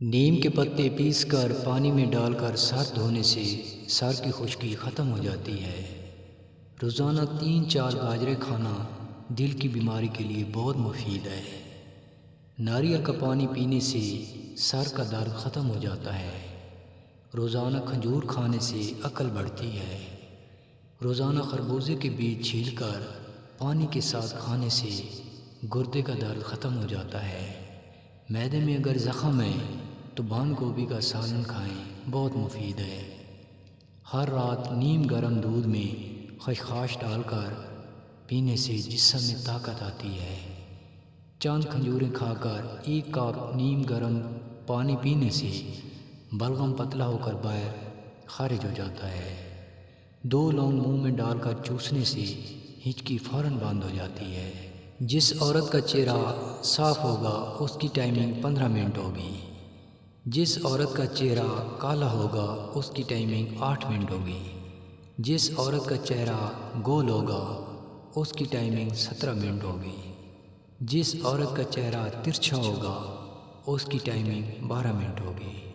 نیم کے پتے پیس کر پانی میں ڈال کر سر دھونے سے سر کی خشکی ختم ہو جاتی ہے۔ روزانہ 3-4 گاجریں کھانا دل کی بیماری کے لیے بہت مفید ہے۔ ناریل کا پانی پینے سے سر کا درد ختم ہو جاتا ہے۔ روزانہ کھجور کھانے سے عقل بڑھتی ہے۔ روزانہ خربوزے کے بیج چھیل کر پانی کے ساتھ کھانے سے گردے کا درد ختم ہو جاتا ہے۔ معدے میں اگر زخم ہے تو بند گوبھی کا سالن کھائیں، بہت مفید ہے۔ ہر رات نیم گرم دودھ میں خشخاش ڈال کر پینے سے جسم میں طاقت آتی ہے۔ چند کھجوریں کھا کر 1 کپ نیم گرم پانی پینے سے بلغم پتلا ہو کر باہر خارج ہو جاتا ہے۔ 2 لونگ منہ میں ڈال کر چوسنے سے ہچکی فوراً بند ہو جاتی ہے۔ جس عورت کا چہرہ صاف ہوگا اس کی ٹائمنگ 15 منٹ ہوگی۔ جس عورت کا چہرہ کالا ہوگا اس کی ٹائمنگ 8 منٹ ہوگی۔ جس عورت کا چہرہ گول ہوگا اس کی ٹائمنگ 17 منٹ ہوگی۔ جس عورت کا چہرہ ترچھا ہوگا اس کی ٹائمنگ 12 منٹ ہوگی۔